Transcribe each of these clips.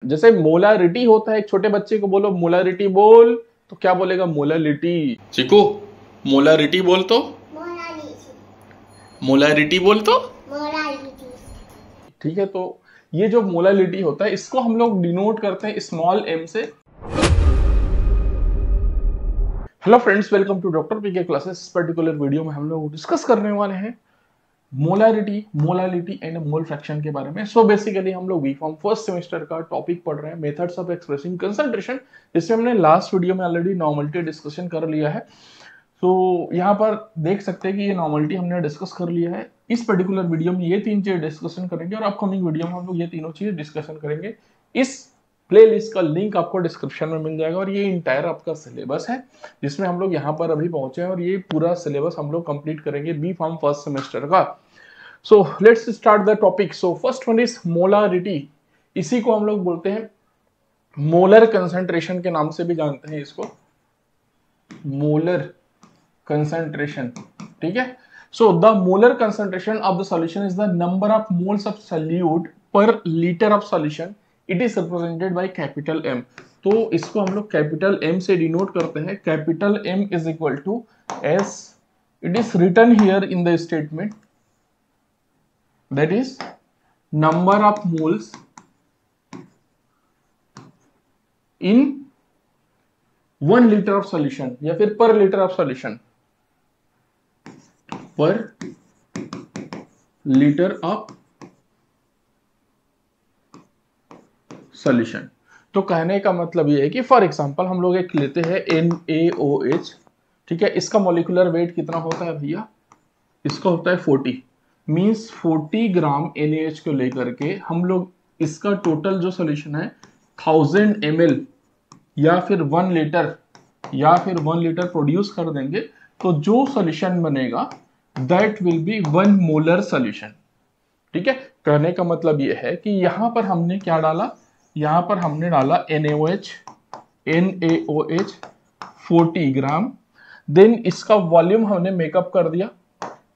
जैसे मोलारिटी होता है, एक छोटे बच्चे को बोलो मोलारिटी बोल, तो क्या बोलेगा? मोलारिटी। चिकू मोलारिटी बोल तो, मोलारिटी बोल तो, ठीक है। तो ये जो मोलारिटी होता है इसको हम लोग डिनोट करते हैं स्मॉल m से। Hello friends, welcome to doctor PK classes. इस पर्टिकुलर वीडियो में हम लोग डिस्कस करने वाले हैं molarity, molality and mole fraction के बारे में। सो बेसिकली हम लोग बीकॉम फर्स्ट सेमेस्टर का टॉपिक पढ़ रहे हैं, मेथड्स ऑफ एक्सप्रेसिंग कंसंट्रेशन। इसमें हमने लास्ट वीडियो में ऑलरेडी नॉर्मलिटी डिस्कशन कर लिया है। तो यहाँ पर देख सकते हैं कि ये नॉर्मलिटी हमने डिस्कस कर लिया है। इस पर्टिकुलर वीडियो में ये तीन चीजें डिस्कसन करेंगे और अपकमिंग वीडियो में हम लोग ये तीनों चीजें डिस्कशन करेंगे। इस प्लेलिस्ट का लिंक आपको डिस्क्रिप्शन में मिल जाएगा और ये इंटायर आपका सिलेबस है जिसमें हम लोग यहाँ पर अभी पहुंचे हैं और ये पूरा सिलेबस हम लोग कंप्लीट करेंगे बी फार्म फर्स्ट सेमेस्टर का। So let's start the topic. So first one is molarity. इसी को हम लोग बोलते हैं मोलर कंसंट्रेशन के नाम से भी जानते हैं इसको, मोलर कंसंट्रेशन, ठीक है। So the molar concentration of the solution is the number of moles of solute per litre of solution. It is represented by capital M. तो इसको हम लोग कैपिटल एम से डिनोट करते हैं। Capital M is equal to S, it is written here in the statement, that is number of moles in 1 liter of solution या फिर per liter of solution, per liter of solution। तो कहने का मतलब ये है कि फॉर एग्जांपल हम लोग एक लेते हैं NaOH, ठीक है। इसका मॉलिक्यूलर वेट कितना होता है भैया? इसका होता है 40, मीन्स 40 ग्राम NaH को लेकर के हम लोग इसका टोटल जो सोल्यूशन है 1000 ml या फिर 1 लीटर या फिर 1 लीटर प्रोड्यूस कर देंगे। तो जो सोल्यूशन बनेगा that will B 1 molar solution, ठीक है। कहने का मतलब ये है कि यहां पर हमने क्या डाला? यहां पर हमने डाला NaOH 40 ग्राम। देन इसका वॉल्यूम हमने मेकअप कर दिया,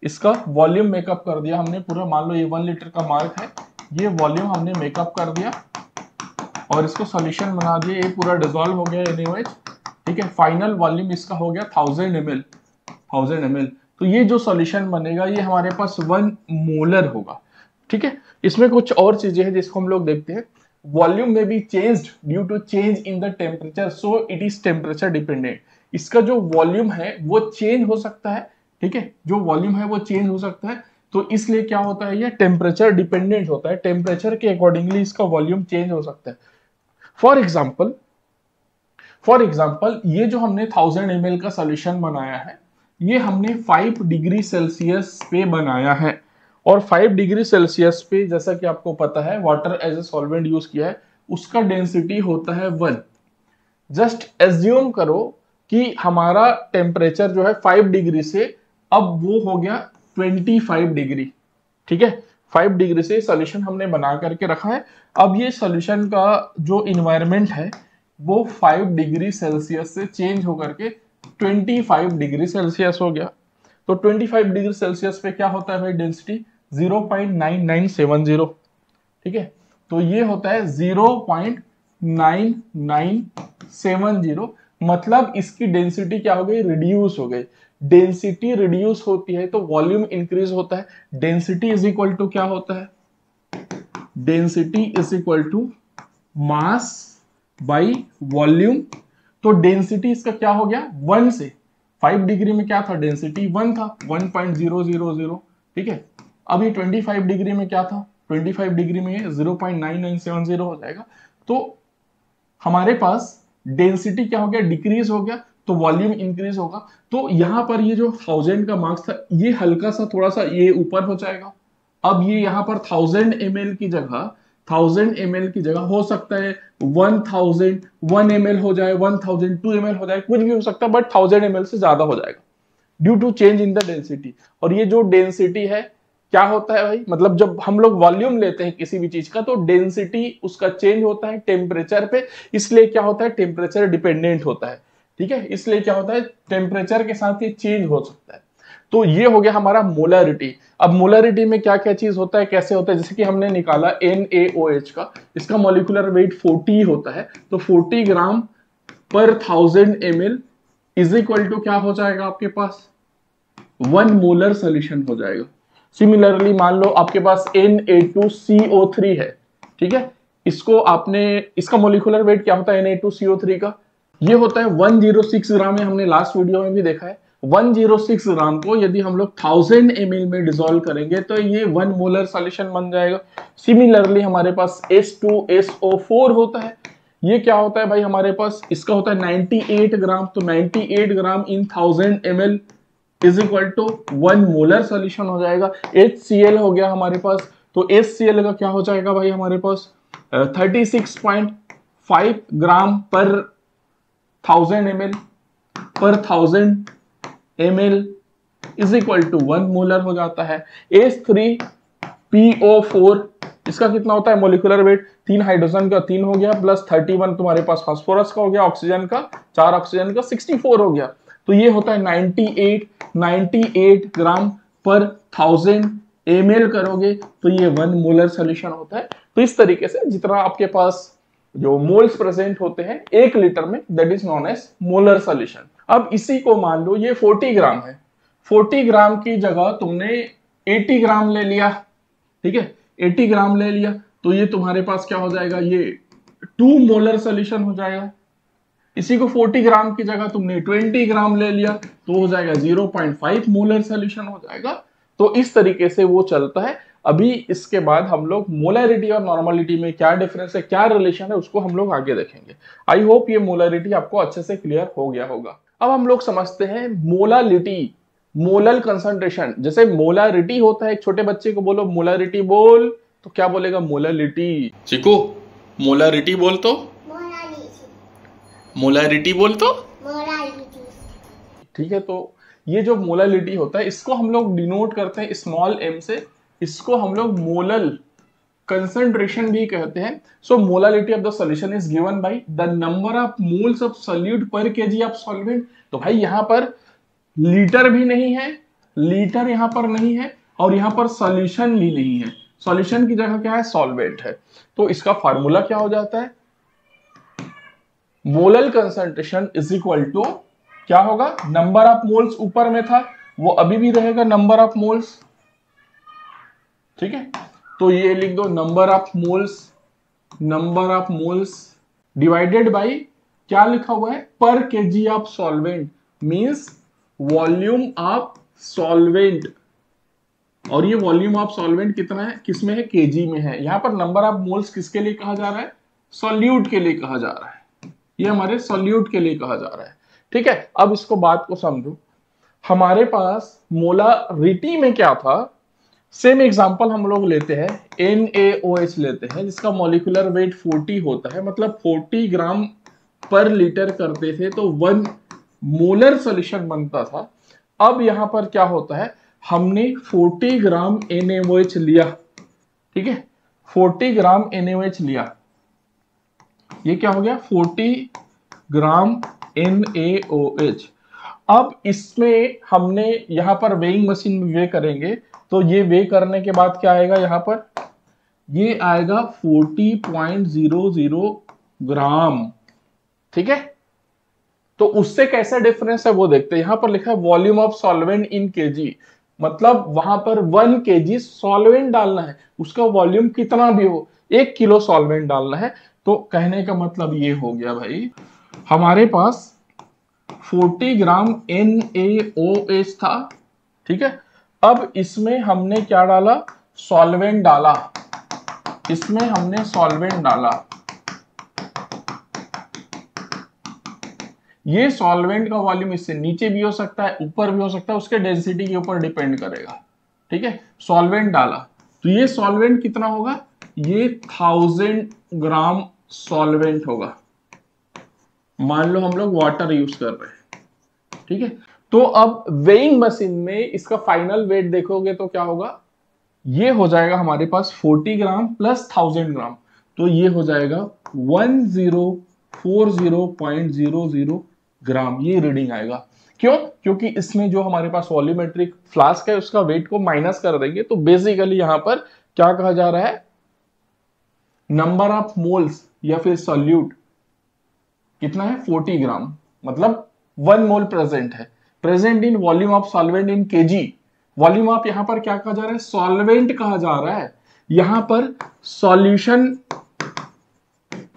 इसका वॉल्यूम मेकअप कर दिया हमने पूरा। मान लो ये 1 लीटर का मार्क है, ये वॉल्यूम हमने मेकअप कर दिया और इसको सॉल्यूशन बना दिया। ये पूरा डिसॉल्व हो गया NaOH, ठीक है। फाइनल वॉल्यूम इसका हो गया 1000 ml। तो ये जो सॉल्यूशन बनेगा ये हमारे पास 1 मोलर होगा, ठीक है। इसमें कुछ और चीजें हैं जिसको हम लोग देखते हैं। वॉल्यूम में be changed due to change in the temperature, so it is temperature dependent. इसका जो वॉल्यूम है वो चेंज हो सकता है, ठीक है। जो वॉल्यूम है वो चेंज हो सकता है, तो इसलिए क्या होता है, ये टेम्परेचर डिपेंडेंट होता है। टेम्परेचर के अकॉर्डिंगली इसका वॉल्यूम चेंज हो सकता है। फॉर एग्जाम्पल ये जो हमने 1000 ml का सॉल्यूशन बनाया है ये हमने 5 डिग्री सेल्सियस पे बनाया है। और 5 डिग्री सेल्सियस पे जैसा कि आपको पता है water as a solvent use किया है, उसका डेंसिटी होता है 1। जस्ट एज्यूम करो कि हमारा टेम्परेचर जो है 5 डिग्री से अब वो हो गया 25 डिग्री, ठीक है। 5 डिग्री से सॉल्यूशन हमने बना करके रखा है। अब ये सॉल्यूशन का जो इन्वायरमेंट है वो 5 डिग्री सेल्सियस से चेंज होकर के 25 डिग्री सेल्सियस हो गया। तो 25 डिग्री सेल्सियस पे क्या होता है भाई? डेंसिटी 0.9970, ठीक है। तो ये होता है 0.9970, मतलब इसकी डेंसिटी क्या हो गई? रिड्यूस हो गई। डेंसिटी रिड्यूस होती है तो वॉल्यूम इंक्रीज होता है। डेंसिटी इज इक्वल टू क्या होता है? Density is equal to mass by volume. तो डेंसिटी इसका क्या हो गया? 1 से 5 डिग्री में क्या था? डेंसिटी 1 था, 1.000, ठीक है। अभी 25 डिग्री में क्या था? 25 डिग्री में 0.9970 हो जाएगा। तो हमारे पास डेंसिटी क्या हो गया? डिक्रीज हो गया, तो वॉल्यूम इंक्रीज होगा। तो यहां पर ये जो 1000 का मार्क्स था ये हल्का सा थोड़ा सा ये ऊपर हो जाएगा। अब ये यहां पर 1000 ml की जगह हो सकता है 1001 ml हो जाए, 1002 ml हो जाए, कुछ भी हो सकता है, बट 1000 ml से ज्यादा हो जाएगा due to change in the density. और ये जो डेंसिटी है क्या होता है भाई? मतलब जब हम लोग वॉल्यूम लेते हैं किसी भी चीज का तो डेंसिटी उसका चेंज होता है टेम्परेचर पे, इसलिए क्या होता है? टेम्परेचर डिपेंडेंट होता है, ठीक है। इसलिए क्या होता है? टेम्परेचर के साथ ये चेंज हो सकता है। तो ये हो गया हमारा मोलरिटी। अब मोलरिटी में क्या क्या चीज होता है, कैसे होता है, जैसे कि हमने निकाला NaOH का, इसका मॉलिक्यूलर वेट 40 होता है, तो 40 gram per 1000 ml is equal to क्या हो जाएगा आपके पास 1 मोलर सोल्यूशन हो जाएगा। सिमिलरली मान लो आपके पास Na2CO3 है, ठीक है, इसको आपने, इसका मॉलिक्यूलर वेट क्या होता है Na2CO3 का, ये होता है 106 ग्राम है, हमने लास्ट वीडियो में भी देखा है। 106 ग्राम को यदि हम लोग 1000 ml में डिसॉल्व करेंगे तो ये 1 मोलर सॉल्यूशन बन जाएगा। सिमिलरली हमारे पास H2SO4 होता है, ये क्या होता है भाई हमारे पास, इसका होता है 98 ग्राम, तो 98 gram in 1000 ml is equal to 1 molar solution हो जाएगा। HCl हो गया हमारे पास, तो HCl का क्या हो जाएगा भाई हमारे पास 36.5 ग्राम per 1000 ml is equal to 1 molar हो जाता है। H3PO4 इसका कितना होता है मॉलिक्यूलर वेट, 3 हाइड्रोजन का 3 हो गया, प्लस 31 तुम्हारे पास फास्फोरस का हो गया, ऑक्सीजन का 4 ऑक्सीजन का 64 हो गया, तो ये होता है 98 ग्राम पर 1000 ml करोगे तो ये 1 मोलर सोल्यूशन होता है। तो इस तरीके से जितना आपके पास जो मोल्स प्रेजेंट होते हैं 1 लीटर में, that is known as molar solution. अब इसी को मान लो ये 40 ग्राम है, 40 ग्राम की जगह तुमने 80 ग्राम ले लिया, ठीक है, 80 ग्राम ले लिया, तो ये तुम्हारे पास क्या हो जाएगा, ये 2 मोलर सोल्यूशन हो जाएगा। इसी को 40 ग्राम की जगह तुमने 20 ग्राम ले लिया तो हो जाएगा 0.5 मोलर सोल्यूशन हो जाएगा। तो इस तरीके से वो चलता है। अभी इसके बाद हम लोग मोलरिटी और नॉर्मलिटी में क्या डिफरेंस है, क्या रिलेशन है, उसको हम लोग आगे देखेंगे। आई होप ये मोलरिटी आपको अच्छे से क्लियर हो गया होगा। अब हम लोग समझते हैं मोलालिटी, मोलल कंसंट्रेशन। जैसे मोलारिटी होता है, एक छोटे बच्चे को बोलो मोलारिटी बोल, तो क्या बोलेगा मोलालिटी। चिकू मोलारिटी बोल, तो मोलारिटी बोल, तो ठीक है। तो ये जो मोलालिटी होता है इसको हम लोग डिनोट करते हैं स्मॉल m से, इसको हम लोग मोलल कंसंट्रेशन भी कहते हैं। So molality of the solution is given by the number of moles of solute per KG of solvent. तो भाई यहां पर लीटर भी नहीं है, लीटर यहां पर नहीं है, और यहां पर सॉल्यूशन भी नहीं है, सॉल्यूशन की जगह क्या है सॉल्वेंट है। तो इसका फार्मूला क्या हो जाता है, molal concentration is equal to क्या होगा, नंबर ऑफ मोल्स ऊपर में था वो अभी भी रहेगा नंबर ऑफ मोल्स, ठीक है। तो ये लिख दो number of moles divided by क्या लिखा हुआ है पर KG of solvent, means volume of solvent. और ये वॉल्यूम ऑफ सॉल्वेंट कितना है, किसमें है, केजी में है। यहां पर नंबर ऑफ मोल्स किसके लिए कहा जा रहा है, सॉल्यूट के लिए कहा जा रहा है, ये हमारे सॉल्यूट के लिए कहा जा रहा है, ठीक है। अब इसको बात को समझो, हमारे पास मोलारिटी में क्या था, सेम एग्जांपल हम लोग लेते हैं NaOH लेते हैं जिसका मॉलिक्यूलर वेट 40 होता है, मतलब 40 ग्राम पर लीटर करते थे तो 1 मोलर सॉल्यूशन बनता था। अब यहां पर क्या होता है, हमने 40 ग्राम NaOH लिया, ठीक है, 40 ग्राम NaOH लिया, ये क्या हो गया 40 ग्राम NaOH। अब इसमें हमने यहां पर वेइंग मशीन में वे करेंगे, तो ये वे करने के बाद क्या आएगा, यहां पर ये आएगा 40.00 ग्राम, ठीक है। तो उससे कैसा डिफरेंस है वो देखते हैं। यहां पर लिखा है volume of solvent in KG, मतलब वहां पर 1 kg सॉल्वेंट डालना है, उसका वॉल्यूम कितना भी हो, 1 किलो सॉल्वेंट डालना है। तो कहने का मतलब ये हो गया भाई, हमारे पास 40 ग्राम NaOH था, ठीक है। अब इसमें हमने क्या डाला, सॉल्वेंट डाला, इसमें हमने सॉल्वेंट डाला। ये सॉल्वेंट का वॉल्यूम इससे नीचे भी हो सकता है, ऊपर भी हो सकता है, उसके डेंसिटी के ऊपर डिपेंड करेगा, ठीक है। सॉल्वेंट डाला तो ये सॉल्वेंट कितना होगा, ये 1000 ग्राम सॉल्वेंट होगा। मान लो हम लोग वाटर यूज कर रहे हैं, ठीक है। तो अब वेइंग मशीन में इसका फाइनल वेट देखोगे तो क्या होगा, ये हो जाएगा हमारे पास 40 ग्राम प्लस 1000 ग्राम, तो ये हो जाएगा 1040.00 ग्राम, ये रीडिंग आएगा। क्यों? क्योंकि इसमें जो हमारे पास वॉल्यूमेट्रिक फ्लास्क है उसका वेट को माइनस कर देंगे, तो बेसिकली यहां पर क्या कहा जा रहा है, नंबर ऑफ मोल्स या फिर सॉल्यूट कितना है 40 ग्राम, मतलब 1 मोल प्रेजेंट है, present in volume of solvent in KG. Volume of यहां पर क्या कहा जा रहा है, सॉल्वेंट कहा जा रहा है, यहां पर सॉल्यूशन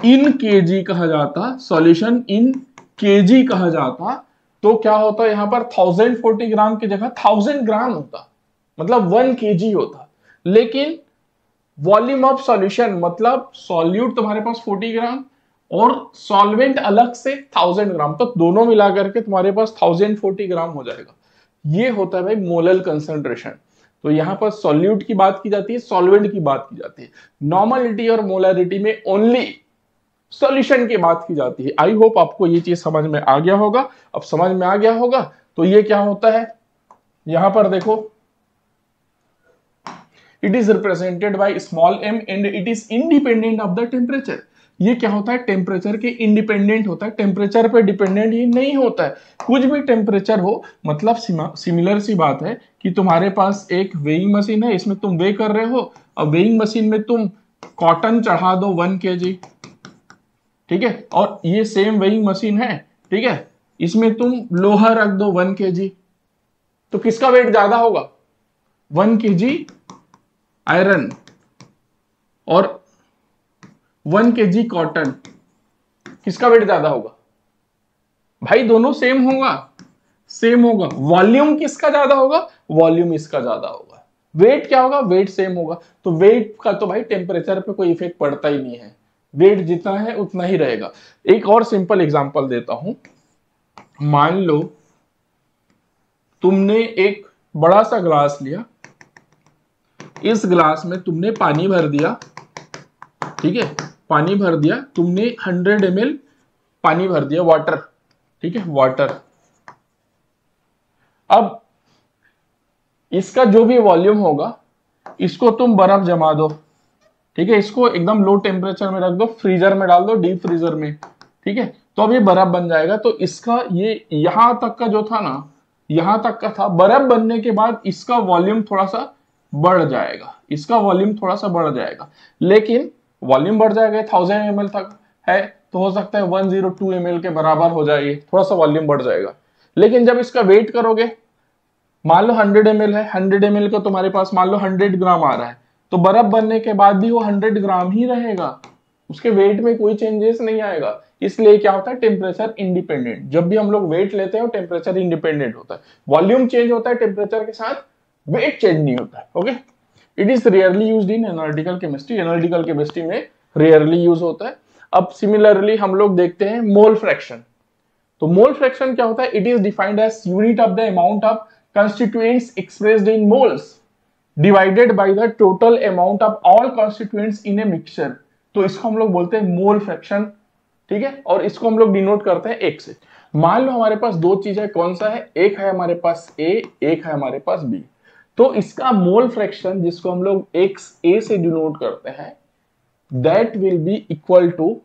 इन केजी कहा जाता, सॉल्यूशन इन केजी कहा जाता, तो क्या होता यहां पर 1040 ग्राम की जगह 1000 ग्राम होता, मतलब 1 केजी होता। लेकिन वॉल्यूम ऑफ सॉल्यूशन मतलब सॉल्यूट तुम्हारे पास 40 ग्राम और सॉल्वेंट अलग से 1000 ग्राम, तो दोनों मिलाकर के तुम्हारे पास 1040 ग्राम हो जाएगा। ये होता है भाई मोलल कंसंट्रेशन। तो यहां पर सॉल्यूट की बात की जाती है, सॉल्वेंट की बात की जाती है। नॉर्मलिटी और मोलरिटी में ओनली सॉल्यूशन की बात की जाती है। आई होप आपको ये चीज समझ में आ गया होगा। अब समझ में आ गया होगा तो ये क्या होता है, यहां पर देखो, it is represented by small m and it is independent of the temperature. ये क्या होता है, टेम्परेचर के इंडिपेंडेंट होता है, टेम्परेचर पे डिपेंडेंट ही नहीं होता है। कुछ भी टेम्परेचर हो, मतलब सिमिलर सी बात है कि तुम्हारे पास एक वेइंग मशीन है, इसमें तुम वे कर रहे हो, और वेइंग मशीन में तुम कॉटन चढ़ा दो 1 kg, ठीक है, और ये सेम वेइंग मशीन है, ठीक है, इसमें तुम लोहा रख दो 1 kg, तो किसका वेट ज्यादा होगा, 1 kg आयरन और 1 kg कॉटन, किसका वेट ज्यादा होगा भाई, दोनों सेम होगा, सेम होगा। वॉल्यूम किसका ज्यादा होगा, वॉल्यूम इसका ज्यादा होगा। वेट क्या होगा, वेट सेम होगा। तो वेट का तो भाई टेम्परेचर पे कोई इफेक्ट पड़ता ही नहीं है, वेट जितना है उतना ही रहेगा। एक और सिंपल एग्जांपल देता हूं, मान लो तुमने एक बड़ा सा ग्लास लिया, इस ग्लास में तुमने पानी भर दिया, ठीक है, पानी भर दिया तुमने 100 ml पानी भर दिया, वाटर, ठीक है, वाटर। अब इसका जो भी वॉल्यूम होगा इसको तुम बर्फ जमा दो, ठीक है, इसको एकदम लो टेम्परेचर में रख दो, फ्रीजर में डाल दो, डीप फ्रीजर में, ठीक है, तो अब ये बर्फ बन जाएगा। तो इसका ये यहां तक का जो था ना, यहां तक का था, बर्फ बनने के बाद इसका वॉल्यूम थोड़ा सा बढ़ जाएगा, इसका वॉल्यूम थोड़ा सा बढ़ जाएगा, लेकिन वॉल्यूम बढ़ जाएगा, 1000 ml तक है, तो हो सकता है 102 ml के बराबर हो जाए, थोड़ा सा वॉल्यूम बढ़ जाएगा। लेकिन जब इसका वेट करोगे, मान लो 100 ml है, 100 ml का तुम्हारे पास मान लो 100 ग्राम आ रहा है, तो बर्फ बनने के बाद भी वो 100 ग्राम ही रहेगा, उसके वेट में कोई चेंजेस नहीं आएगा। इसलिए क्या होता है, टेम्परेचर इंडिपेंडेंट। जब भी हम लोग वेट लेते हैं टेम्परेचर इंडिपेंडेंट होता है, वॉल्यूम चेंज होता है टेम्परेचर के साथ, वेट चेंज नहीं होता है। Okay, it is rarely used in analytical chemistry, analytical chemistry में रेयरली यूज होता है। अब सिमिलरली हम लोग देखते हैं मोल फ्रैक्शन। तो मोल फ्रैक्शन क्या होता है, it is defined as unit of the amount of constituents expressed in moles divided by the total amount of all constituents in a mixture। तो इसको हम लोग बोलते हैं मोल फ्रैक्शन, ठीक है, और इसको हम लोग डिनोट करते हैं एक से। मान लो हमारे पास दो चीज है, कौन सा है, एक है हमारे पास A, एक है हमारे पास B, तो इसका मोल फ्रैक्शन जिसको हम लोग XA से डिनोट करते हैं, that will be equal to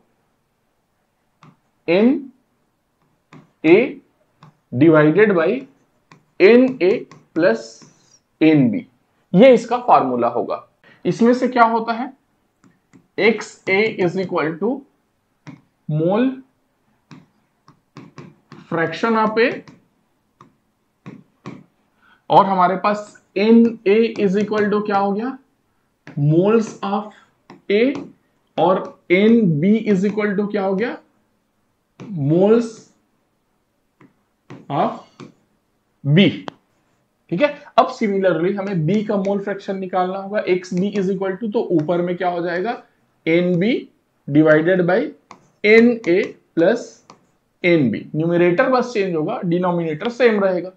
NA divided by Na plus NB, ये इसका फार्मूला होगा। इसमें से क्या होता है, XA is equal to mole fraction of A, और हमारे पास Na इज इक्वल टू क्या हो गया, मोल्स ऑफ A, और NB इज इक्वल टू क्या हो गया, मोल्स ऑफ B, ठीक है। अब सिमिलरली हमें B का मोल फ्रैक्शन निकालना होगा, XB इज इक्वल टू, तो ऊपर में क्या हो जाएगा, NB divided by Na plus NB, numerator बस चेंज होगा, डिनोमिनेटर सेम रहेगा।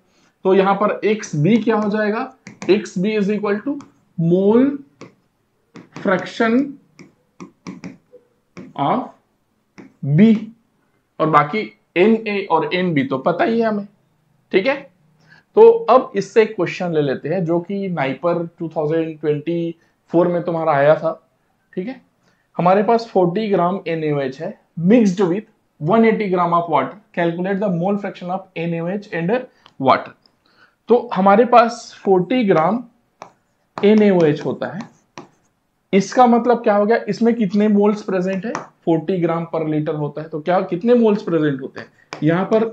तो यहां पर XB क्या हो जाएगा, XB is equal to mole fraction of B, और बाकी Na और NB तो पता ही है हमें, ठीक है। तो अब इससे एक क्वेश्चन ले लेते हैं जो कि नाइपर 2024 में तुम्हारा आया था, ठीक है। हमारे पास 40 ग्राम NaOH है mixed with 180 gram of water, calculate the mole fraction of NaOH and water. तो हमारे पास 40 ग्राम NaOH होता है, इसका मतलब क्या हो गया, इसमें कितने मोल्स प्रेजेंट है, 40 ग्राम पर लीटर होता है, तो क्या कितने मोल्स प्रेजेंट होते हैं, यहाँ पर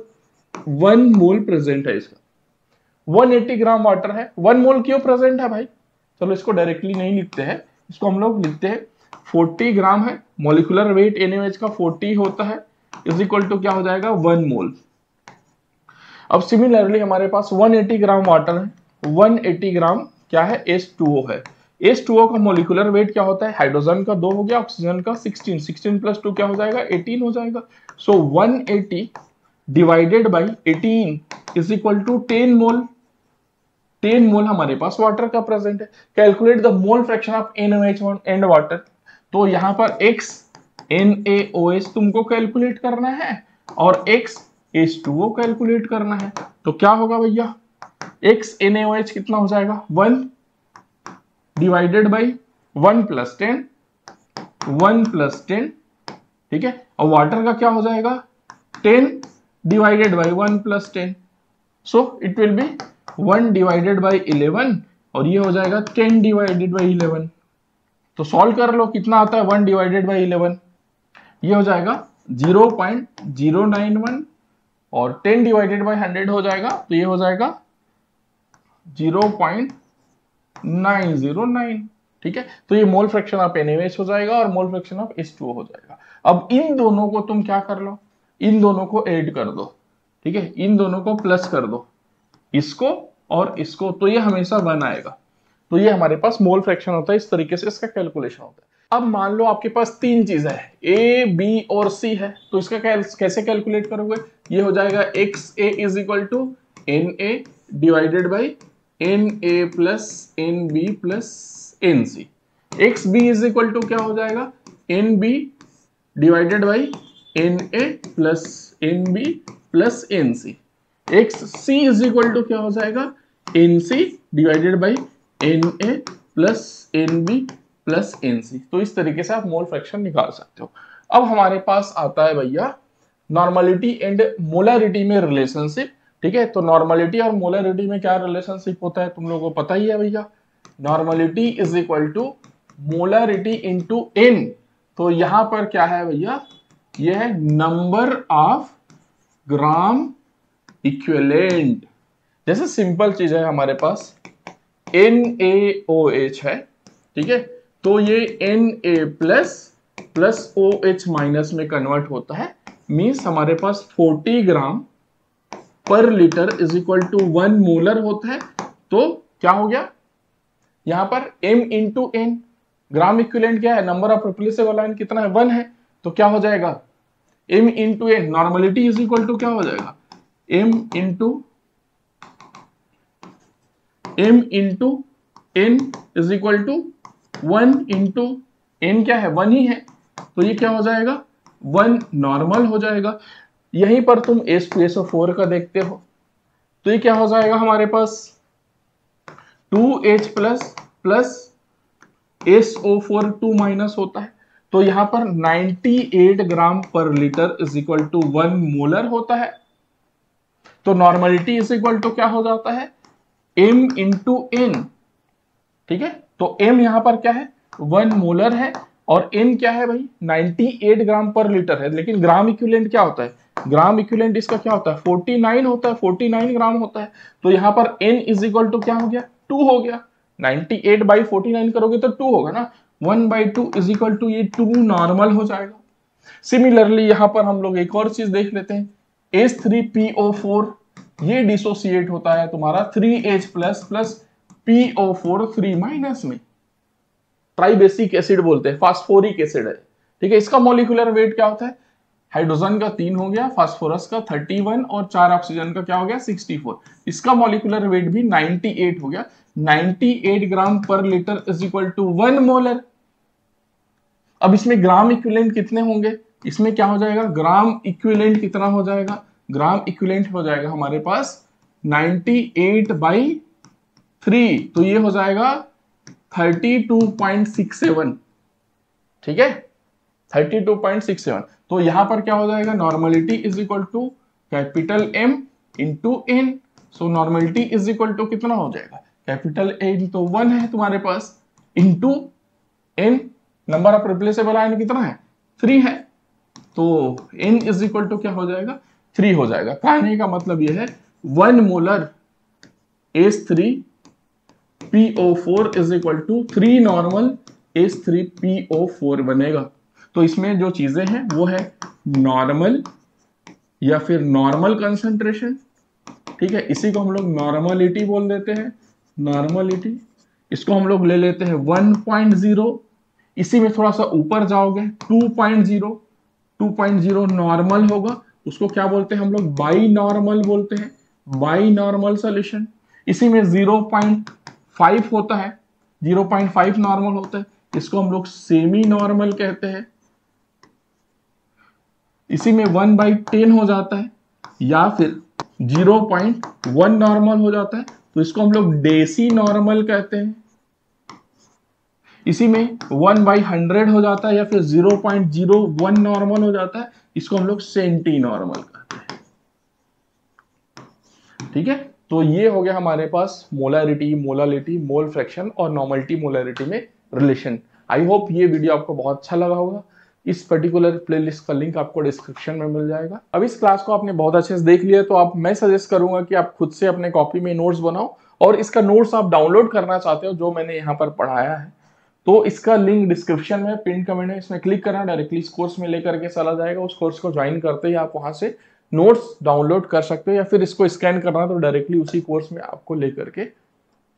1 मोल प्रेजेंट है इसका। 180 ग्राम वाटर है, 1 मोल क्यों प्रेजेंट है भाई, चलो इसको डायरेक्टली नहीं लिखते हैं, इसको हम लोग लिखते हैं 40 ग्राम है, मोलिकुलर वेट NaOH का 40 होता है, इज इक्वल टू क्या हो जाएगा 1 मोल। अब सिमिलरली हमारे पास 180 ग्राम वाटर है, 180 ग्राम क्या है, H2O है। H2O का मोलिकुलर वेट क्या होता है, हाइड्रोजन का 2 हो गया, ऑक्सीजन का 16, 16 प्लस 2 क्या हो जाएगा 18 हो जाएगा। So 180 divided by 18 is equal to 10 mole. 10 mole हमारे पास वाटर का प्रेजेंट है। Calculate the mole fraction of NaOH and water. तो यहाँ पर x NaOH तुमको कैलकुलेट करना है और x H2O कैलकुलेट करना है। तो क्या होगा भैया, x NaOH कितना हो जाएगा 1 डिवाइडेड बाई 1 प्लस 10, 1 प्लस 10, ठीक है, और वाटर का क्या हो जाएगा 10 divided by 1 plus 10, so it will be 1 divided by 11 और ये हो जाएगा 10 डिवाइडेड बाई 11। तो सॉल्व कर लो, कितना आता है 1 डिवाइडेड बाई 11, ये हो जाएगा 0.091 और 10 डिवाइडेड बाई 100 हो जाएगा, तो ये हो जाएगा 0.909, ठीक है। तो ये मोल फ्रैक्शन ऑफ NaOH हो जाएगा और मोल फ्रैक्शन ऑफ H2O हो जाएगा। अब इन दोनों को तुम क्या कर लो, इन दोनों को ऐड कर दो, ठीक है, इन दोनों को प्लस कर दो, इसको और इसको, तो ये हमेशा 1 आएगा। तो ये हमारे पास मोल फ्रैक्शन होता है, इस तरीके से इसका कैलकुलेशन होता है। अब मान लो आपके पास 3 चीजें है, A, B और C है, तो इसका कैसे कैलकुलेट करोगे, ये हो जाएगा XA is equal to NA divided by NA plus NB plus NC। XB is equal to क्या हो जाएगा NB divided by NA plus NB plus NC। XC is equal to क्या हो जाएगा NC divided by NA plus NB plus NC। तो इस तरीके से आप मोल फ्रैक्शन निकाल सकते हो। अब हमारे पास आता है भैया नॉर्मलिटी एंड मोलरिटी में रिलेशनशिप, ठीक है। तो नॉर्मलिटी और मोलरिटी में क्या रिलेशनशिप होता है तुम लोगों को पता ही है भैया, normality is equal to molarity into N। तो यहां पर क्या है भैया, यह है नंबर ऑफ ग्राम इक्विवेलेंट। जैसे सिंपल चीज है, हमारे पास NaOH है, ठीक है, तो ये Na plus plus OH minus में कन्वर्ट होता है, मीन्स हमारे पास 40 gram per litre is equal to 1 molar होता है। तो क्या हो गया, यहां पर M into N, gram equivalent क्या है, नंबर ऑफ रिप्लेसेबल आयन कितना है 1 है, तो क्या हो जाएगा M into N, normality is equal to क्या हो जाएगा M into N is equal to 1 into N, क्या है 1 ही है, तो ये क्या हो जाएगा 1 नॉर्मल हो जाएगा। यहीं पर तुम H2SO4 का देखते हो, तो ये क्या हो जाएगा हमारे पास 2H plus plus SO4 2 minus होता है, तो यहां पर 98 gram per litre is equal to 1 molar होता है। तो नॉर्मलिटी इज इक्वल टू क्या हो जाता है M इंटू N, ठीक है। तो M यहां पर क्या है 1 मोलर है और N क्या है भाई 98 ग्राम पर लीटर है, लेकिन ग्राम इक्विवेलेंट क्या होता है, ग्राम इक्विवेलेंट इसका क्या होता है 49 होता है, 49 ग्राम होता है। तो यहां पर N इज इक्वल टू क्या हो गया 2 हो गया, 98 बाई 49 करोगे तो 2 होगा ना, 1/2 इज इक्वल टू ये 2 नॉर्मल हो जाएगा। सिमिलरली यहां पर हम लोग एक और चीज देख लेते हैं, H3PO4 ये डिसोसिएट होता है तुम्हारा 3H plus plus PO4 3 minus में, ट्राइबेसिक एसिड बोलते हैं, फास्फोरिक एसिड है, ठीक है। इसका मॉलिक्यूलर वेट क्या होता है, हाइड्रोजन का 3 हो गया, फास्फोरस का 31 और 4 ऑक्सीजन का क्या हो गया 64। इसका मॉलिक्यूलर वेट भी 98 हो गया, 98 gram per litre is equal to 1 molar. अब इसमें ग्राम इक्विवेलेंट कितने होंगे, इसमें क्या हो जाएगा ग्राम इक्विवेलेंट कितना हो जाएगा, ग्राम इक्विवेलेंट हो जाएगा हमारे पास 98/3, तो ये हो जाएगा 32.67, ठीक है 32.67। तो यहां पर क्या हो जाएगा, normality is equal to capital M into N। So normality is equal to कितना हो जाएगा, कैपिटल N तो 1 है तुम्हारे पास, into N, number of replaceable ion कितना है, 3 है, तो N इज इक्वल टू क्या हो जाएगा, 3 हो जाएगा। कहने का मतलब यह है 1 molar H3PO4 is equal to 3 normal H3PO4 बनेगा। तो इसमें जो चीजें हैं वो है नॉर्मल या फिर नॉर्मल कंसंट्रेशन, ठीक है, इसी को हम लोग नॉर्मलिटी बोल देते हैं, नॉर्मलिटी। इसको हम लोग ले लेते हैं 1.0, इसी में थोड़ा सा ऊपर जाओगे 2.0, 2.0 नॉर्मल होगा, उसको क्या बोलते हैं हम लोग, बाई नॉर्मल बोलते हैं, बाई नॉर्मल सोल्यूशन। इसी में 0.5 होता है, 0.5 नॉर्मल होता है, इसको हम लोग सेमी नॉर्मल कहते हैं। इसी में 1/10 हो जाता है, या फिर 0.1 नॉर्मल हो जाता है, तो इसको हम लोग डेसी नॉर्मल कहते हैं। इसी में 1/100 हो जाता है, या फिर 0.01 नॉर्मल हो जाता है, इसको हम लोग सेंटी नॉर्मल कहते हैं। ठीक है, तो ये हो गया हमारे पास मोलैरिटी, मोलालिटी, मोल फ्रैक्शन और नॉर्मलिटी मोलैरिटी में रिलेशन। आई होप ये वीडियो आपको बहुत अच्छा लगा होगा। इस पर्टिकुलर प्लेलिस्ट का लिंक आपको डिस्क्रिप्शन में मिल जाएगा। अब इस क्लास को आपने बहुत अच्छे से देख लिया, तो मैं सजेस्ट करूंगा कि आप खुद से अपने कॉपी में नोट्स बनाओ, और इसका नोट्स आप डाउनलोड करना चाहते हो जो मैंने यहाँ पर पढ़ाया है, तो इसका लिंक डिस्क्रिप्शन में पिन कमेंट में, इसमें क्लिक करना, डायरेक्टली इस कोर्स में लेकर के चला जाएगा। उस कोर्स को ज्वाइन करते ही आप वहां से नोट्स डाउनलोड कर सकते हो, या फिर इसको स्कैन करना तो डायरेक्टली उसी कोर्स में आपको लेकर के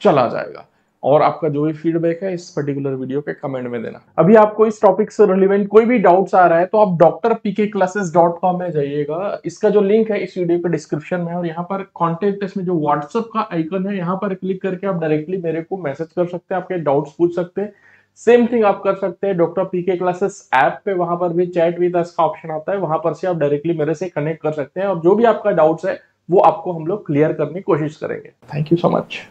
चला जाएगा। और आपका जो भी फीडबैक है इस पर्टिकुलर वीडियो पे कमेंट में देना। अभी आपको इस टॉपिक से रिलेवेंट कोई भी डाउट्स आ रहा है तो आप drpkclasses.com में जाइएगा। इसका जो लिंक है इस वीडियो पे डिस्क्रिप्शन में है, और यहाँ पर कॉन्टेक्ट इसमें जो व्हाट्सएप का आइकन है, यहाँ पर क्लिक करके आप डायरेक्टली मेरे को मैसेज कर सकते हैं, आपके डाउट्स पूछ सकते हैं। सेम थिंग आप कर सकते हैं डॉक्टर पीके क्लासेस ऐप पे, वहां पर भी चैट विद अस का ऑप्शन आता है, वहां पर से आप डायरेक्टली मेरे से कनेक्ट कर सकते हैं, और जो भी आपका डाउट्स है वो आपको हम लोग क्लियर करने की कोशिश करेंगे। Thank you so much.